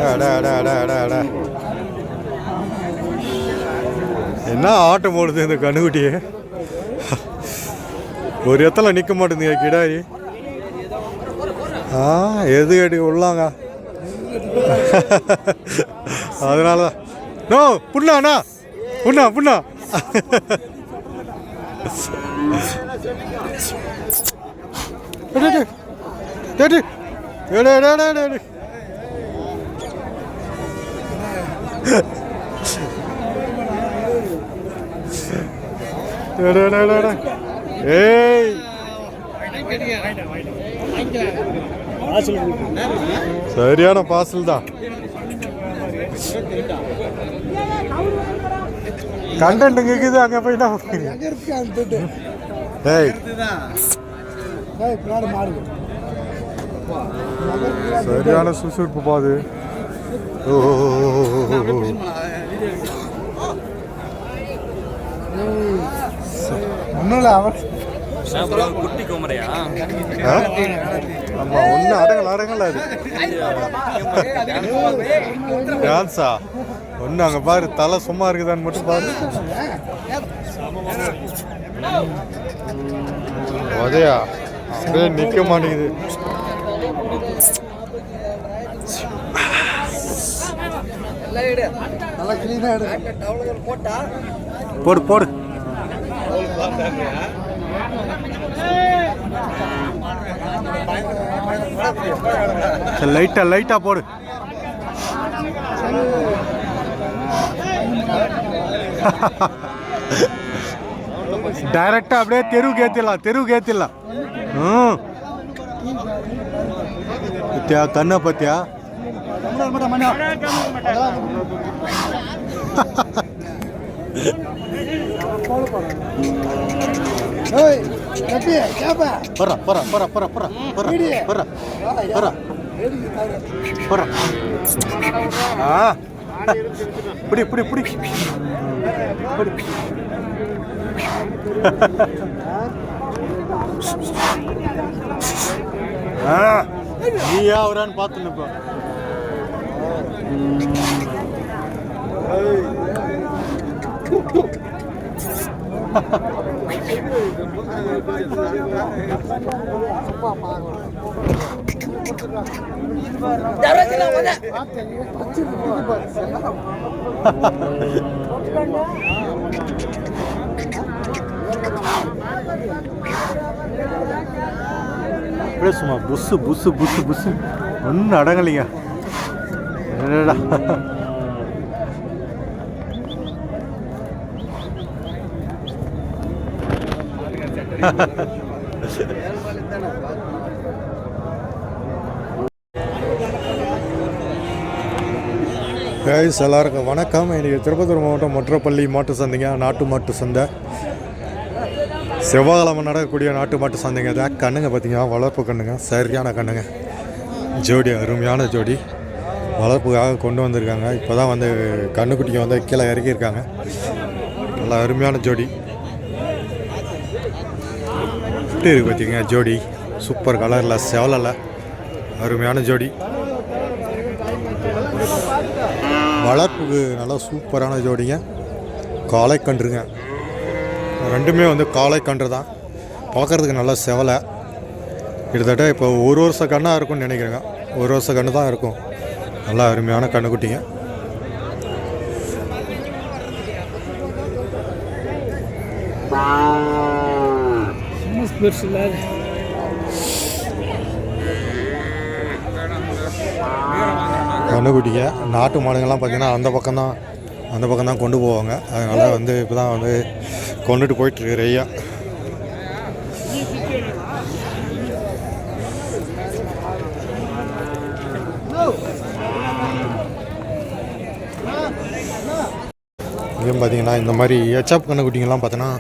அடா அடா அடா அடா அடா என்ன ஆட்டம் போடுது இந்த கண்ணுக்குட்டியே. ஒரு இடத்துல நிற்க மாட்டேங்குது கிடாரி. எது கேட்டு உள்ளாங்க. அதனால தான் நோ புண்ணாண்ணா புண்ணா புண்ணா. ஏய் சரியான பாசல் தான். கண்டென்ட் கேக்குது அங்க போய் சரியான சுசுறுப்பு பாது. குட்டி குமரையா? ஆமா ஒண்ணு அடங்கல அடங்கல அது டான்ஸா ஒண்ணு. அங்க பாரு தலை சும்மா இருக்குதான்னு மட்டும் பாரு. உதயா அப்படியே நிக்க மாட்டேங்குது. போடு போடு. லைட்டா லைட்டா போடு. டைரக்டா அப்படியே தெருவுக்கு ஏத்திடலாம் தெருவுக்கு ஏத்திடலாம். பத்தியா கண்ணை பத்தியா. பரா பரா பரா பரா பரா பரா பரா பரா. பிடி பிடி பிடி. நீயா அவரான்னு பார்த்துன்னு அப்படியே சும்மா புஸ்ஸு புஸ்ஸு புஸ்ஸு புஸ்ஸு ஒன்றும் அடங்கலைங்க. கைஸ் எல்லாருக்கும் வணக்கம். இன்றைக்கி திருப்பத்தூர் மாவட்டம் மொற்றப்பள்ளி மாட்டு சந்தைங்க, நாட்டு மாட்டு சந்தை. செவ்வாய்க்கிழமை நடக்கக்கூடிய நாட்டு மாட்டு சந்தைங்க தான். கண்ணுங்க பார்த்தீங்கன்னா வளர்ப்பு கண்ணுங்க, சரியான கண்ணுங்க. ஜோடி அருமையான ஜோடி வளர்ப்புக்காக கொண்டு வந்திருக்காங்க. இப்போ தான் வந்து கண்ணுக்குட்டிங்க வந்து கீழே இறக்கியிருக்காங்க. நல்லா அருமையான ஜோடி இருக்கு பார்த்தீங்க. ஜோடி சூப்பர் கலரில் செவலில் அருமையான ஜோடி. வளர்ப்புக்கு நல்லா சூப்பரான ஜோடிங்க. காளை கன்றுங்க, ரெண்டுமே வந்து காளை கன்று தான். பார்க்குறதுக்கு நல்லா செவலை. கிட்டத்தட்ட இப்போ ஒரு வருஷ கண்ணாக இருக்கும்னு நினைக்கிறேங்க. ஒரு வருஷ கன்று தான் இருக்கும். நல்லா அருமையான கண்ணுக்குட்டிங்க. கண்ணுக்குட்டிங்க நாட்டு மாடுங்கள்லாம் பார்த்தீங்கன்னா அந்த பக்கம் தான் கொண்டு போவாங்க. அதனால் வந்து இப்போ தான் வந்து கொண்டுட்டு போயிட்டுருக்கு ரெய்யா. இங்கே பார்த்தீங்கன்னா இந்த மாதிரி ஹெச்அப் கண்ணுக்குட்டிங்கெல்லாம் பார்த்தோன்னா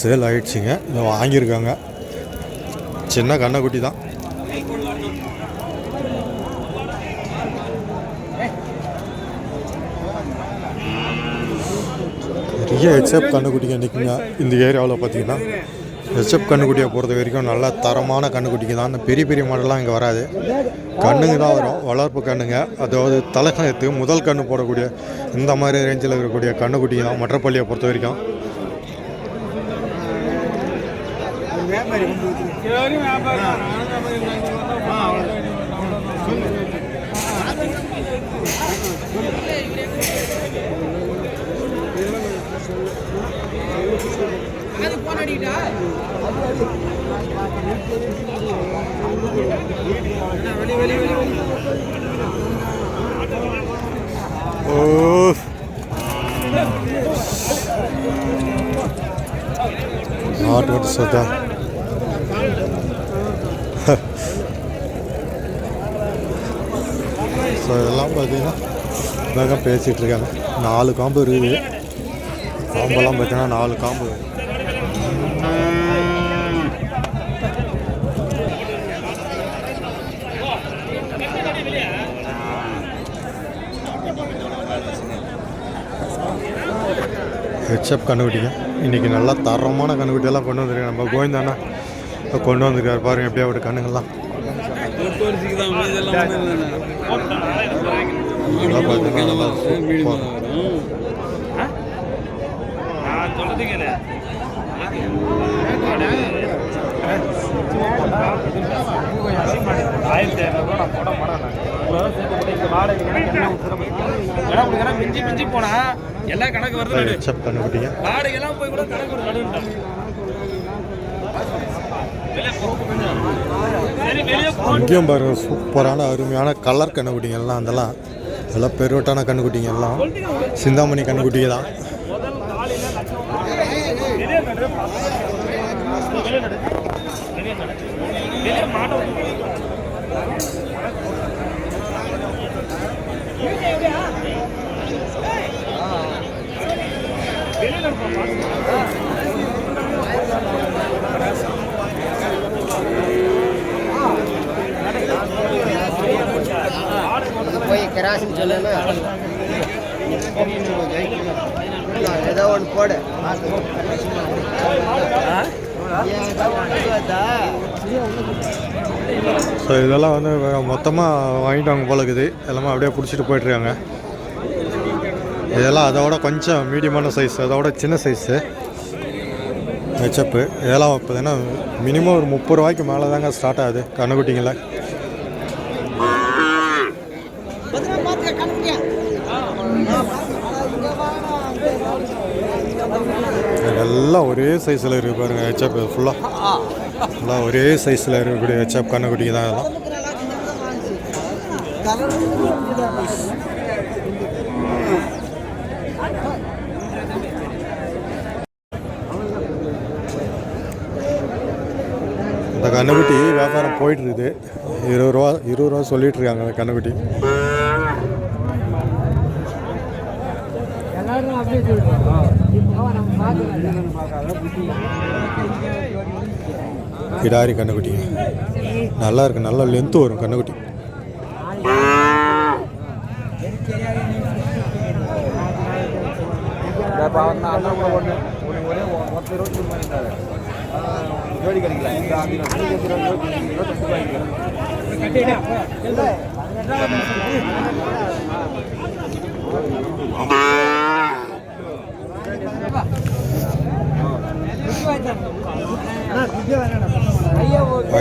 சேல் ஆகிடுச்சிங்க. இதை வாங்கியிருக்காங்க. சின்ன கண்ணுக்குட்டி தான். நிறைய ஹெச்எப் கண்ணுக்குட்டிங்க நிற்குங்க இந்த ஏரியாவில். பார்த்தீங்கன்னா ஹெச்எப் கண்ணுக்குட்டியை பொறுத்த வரைக்கும் நல்ல தரமான கண்ணுக்குட்டிக்கு தான். இந்த பெரிய பெரிய மாடெல்லாம் இங்கே வராது, கண்ணுங்க தான் வரும், வளர்ப்பு கண்ணுங்க. அதாவது தலைக்கணத்து முதல் கண்ணு போடக்கூடிய இந்த மாதிரி ரேஞ்சில் இருக்கக்கூடிய கண்ணுக்குட்டிங்க தான் மற்றப்பள்ளியை பொறுத்த வரைக்கும். ஓ ஆட்டு ஓட்டு சத்தா ஸோ இதெல்லாம் பார்த்தீங்கன்னா இதாக பேசிகிட்டு இருக்காங்க. 4 காம்பு இருக்குது. காம்பெல்லாம் பார்த்தீங்கன்னா 4 காம்பு. ஹெச்எப் கண்ணுக்குட்டிங்க இன்றைக்கி நல்லா தரமான கண்ணுக்குட்டியெல்லாம் கொண்டு வந்திருக்காங்க. நம்ம கோவிந்தானா கொண்டு வந்திருக்காரு பாருங்கள், எப்படியா ஒரு கண்ணுங்கள்லாம் நல்லா பார்த்தீங்கன்னா நல்லா சூப்பர். மிஞ்சி மிஞ்சி போனா எல்லாம் கணக்கு வருது. ஹெச்எப் கண்ணுக்குட்டிங்க வாடகைலாம் போய் கூட கணக்கு ஒரு நடுவுட்டான். இங்கேயும் பாருங்க சூப்பரான அருமையான கலர் கண்ணுக்குட்டிங்க எல்லாம். அதெல்லாம் எல்லாம் பெருவட்டான கண்ணுக்குட்டிங்க எல்லாம் சிந்தாமணி கண்ணுக்குட்டிங்க தான். போய் கிராசின்னு சொல்லல ஏதோ ஒன்று போடு. ஸோ இதெல்லாம் வந்து மொத்தமாக வாங்கிட்டாங்க போல இருக்குது. எல்லாமே அப்படியே பிடிச்சிட்டு போயிட்டுருக்காங்க. இதெல்லாம் அதோட கொஞ்சம் மீடியமான சைஸ், அதோட சின்ன சைஸு ஹெச்எப்பு. இதெல்லாம் பார்த்தீங்கன்னா மினிமம் ஒரு 30 ரூபாய்க்கு மேலே தாங்க ஸ்டார்ட் ஆகுது கண்ணுக்குட்டிங்கள. எல்லாம் ஒரே சைஸில் இருக்குது பாருங்கள். ஹெச்எப் ஃபுல்லாக ஒரே சைஸில் இருக்கக்கூடிய ஹெச்எப் கண்ணுக்குட்டிங்க தான் இதெல்லாம். இந்த கண்ணுக்குட்டி வியாபாரம் போயிட்டுருக்குது. 20 ரூபா சொல்லிகிட்டு இருக்காங்க அந்த கண்ணுக்குட்டி. கிடாரி கண்ணுக்குட்டிங்க நல்லா இருக்கு, நல்லா லென்த்து வரும் கண்ணுக்குட்டி.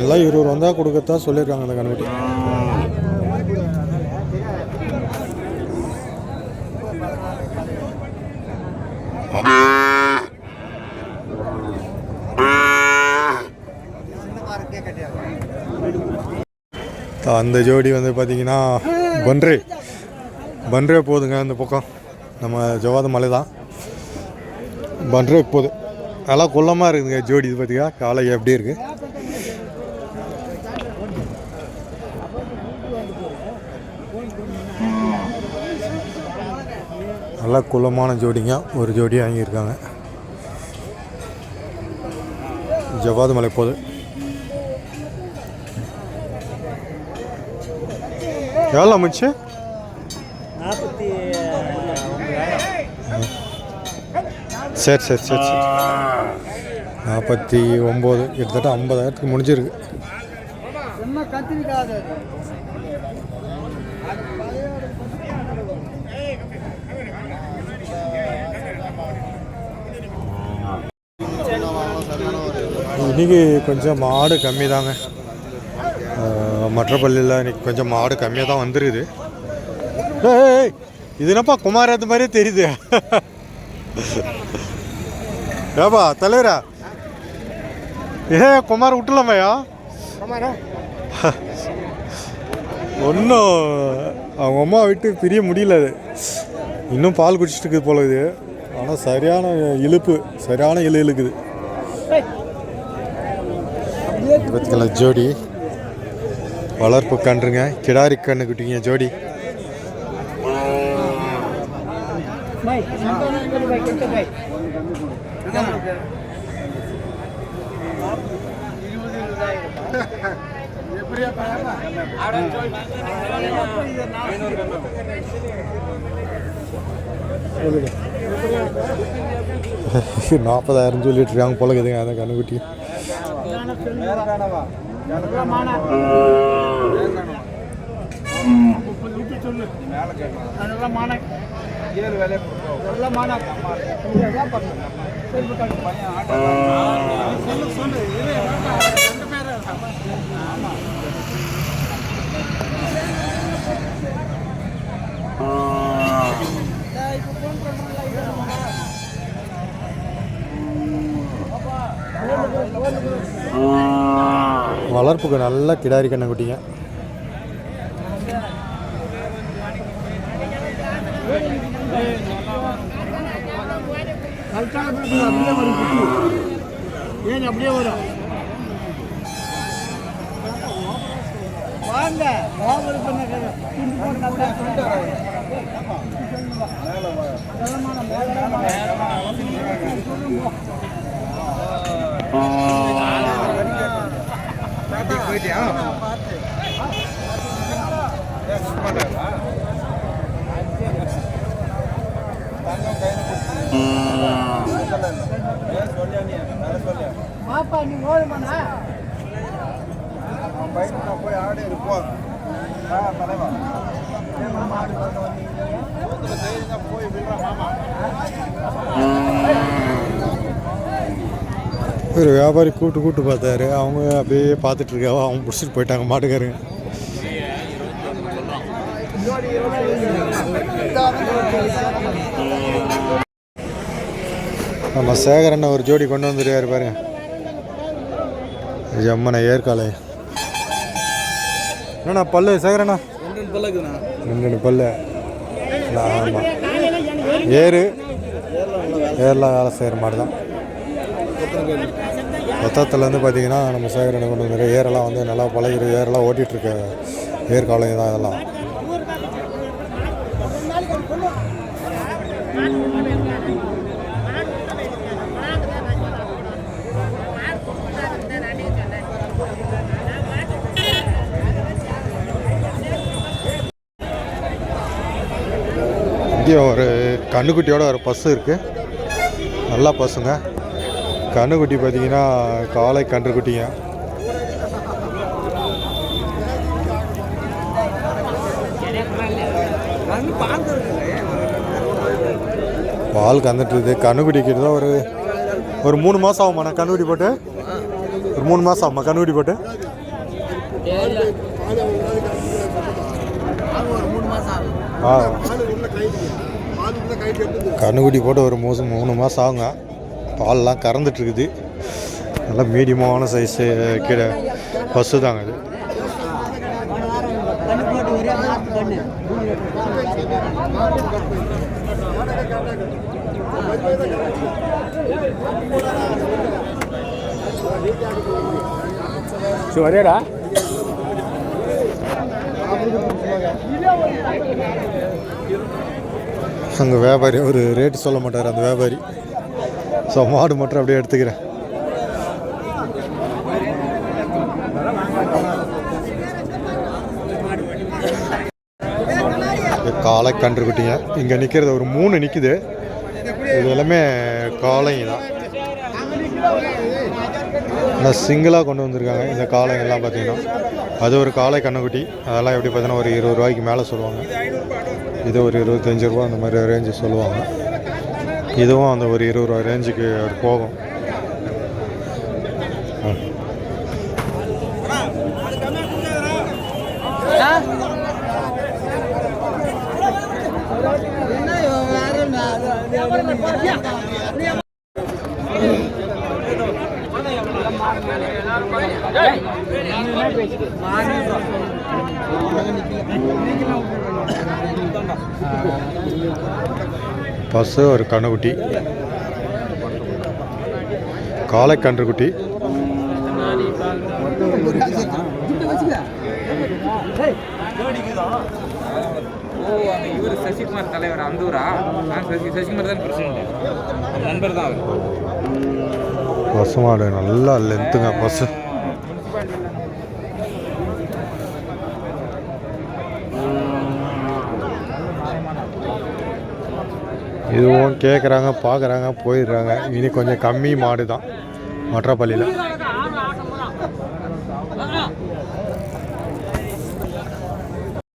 எல்லாம் 20 ரூபா தான் கொடுக்கத்தான் சொல்லியிருக்காங்க அந்த கண்ணுக்குட்டி. அந்த ஜோடி வந்து பார்த்தீங்கன்னா பன்ரே போகுதுங்க. அந்த பக்கம் நம்ம ஜவாத மலை தான் பன்ரே போகுது. நல்லா குள்ளமாக இருக்குதுங்க ஜோடி. இது பார்த்தீங்கன்னா காலை எப்படி இருக்குது. நல்லா குள்ளமான ஜோடிங்க. ஒரு ஜோடி வாங்கியிருக்காங்க. ஜவாது மலை போகுது. எவ்வளோ முடிச்சு? சரி. 49 கிட்டத்தட்ட 50,000க்கு முடிஞ்சிருக்கு. என்ன கத்திரிக்காது இன்றைக்கி கொஞ்சம் மாடு கம்மி தாங்க. மற்ற பள்ளியில் இன்றைக்கி கொஞ்சம் மாடு கம்மியாக தான் வந்துருக்குது. ஏய் இது என்னப்பா குமாரத்து மாதிரியே தெரியுது. ஏப்பா தலைவரா குமார் விட்டுலாமையா? ஒன்றும் அவங்க அம்மா விட்டு பிரிய முடியல. அது இன்னும் பால் குடிச்சிட்டு இருக்குது போல இது. ஆனால் சரியான இழுப்பு, சரியான இழுக்குது. பார்த்திங்களா ஜோடி வளர்ப்பு கன்றுங்க, கிடாரி கண்ணு குட்டிங்க ஜோடி. $40,000 சொல்லிட்டு இருக்காங்க போல இருக்குதுங்க அந்த கண்ணுக்குட்டி. வளர்ப்புக்கு நல்ல கிடாரி கண்ணை குட்டிங்க. அப்படியே வரும் வாங்க போயிட்டியா? மாப்பா நீ ஓடுமாண்ணா பைக்கு போய் ஆடு இருப்போம். போய் ஒரு வியாபாரி கூட்டு பார்த்தாரு. அவங்க அப்படியே பார்த்துட்டு இருக்காவோ, அவங்க பிடிச்சிட்டு போயிட்டாங்க மாட்டுக்காருங்க. நம்ம சேகரண்ண ஒரு ஜோடி கொண்டு வந்துருக்காரு பாருங்க. ஜம்மனை ஏற்காலை என்னண்ணா பல்லு சேகரண்ணா? 2 பல்லு. ஆமாம் ஏர்லாம் வேலை செய்கிற மாதிரி தான். மொத்தத்துலேருந்து பார்த்தீங்கன்னா நம்ம சேகரனை கொண்டு வந்துரு. ஏரெல்லாம் வந்து நல்லா பழகிற ஏரெல்லாம் ஓட்டிகிட்ருக்க ஏற்காலையும் தான் இதெல்லாம். இங்கே ஒரு கண்ணுக்குட்டியோட ஒரு பசு இருக்குது. நல்லா பசுங்க. கண்ணுக்குட்டி பார்த்தீங்கன்னா காளை கன்றுக்குட்டிங்க. பால் கந்துட்டுருது. கண்ணுக்குட்டி கிட்ட தான் ஒரு 3 மாதம் ஆகுமாண்ணா கண்ணுக்குட்டி போட்டு? ஒரு 3 மாதம் ஆகுமா கண்ணுக்குட்டி போட்டு? ஆ கண்ணுக்குட்டி போட்டு ஒரு 3 மாதம் ஆகுங்க. பால்லாம் கறந்துட்டுருக்குது. நல்லா மீடியமான சைஸு கீழே பசு தாங்க அது. வரையடா அங்கே வியாபாரி ஒரு ரேட்டு சொல்ல மாட்டார் அந்த வியாபாரி. ஸோ மாடு மட்டும் அப்படியே எடுத்துக்கிறேன். காளை கன்றுக்குட்டிங்க இங்கே நிற்கிறது ஒரு 3 நிற்குது. இது எல்லாமே காளைங்க தான். ஆனால் சிங்கிளாக கொண்டு வந்திருக்காங்க இந்த காளைங்கெல்லாம் பார்த்தீங்கன்னா. அது ஒரு காளை கண்ணுக்குட்டி, அதெல்லாம் எப்படி பார்த்தீங்கன்னா ஒரு 20 ரூபாய்க்கு மேலே சொல்லுவாங்க. இது ஒரு 25 ரூபா அந்த மாதிரி ரேஞ்சு சொல்லுவாங்க. இதுவும் அந்த ஒரு 20 ரூபா ரேஞ்சுக்கு போகும். பசு ஒரு கண்ணுக்குட்டி, காளை கன்றுக்குட்டி. இவர் சசிகுமார் தலைவர் அந்தூரா? சசிகுமார் தான் பிரசிடண்ட், நண்பர் தான் அவர். பசுமாடு நல்லா லென்த்துங்க பசு. இதுவும் கேட்குறாங்க, பார்க்குறாங்க, போயிடுறாங்க. இனி கொஞ்சம் கம்மி மாடு தான் மற்றப்பள்ளியில்.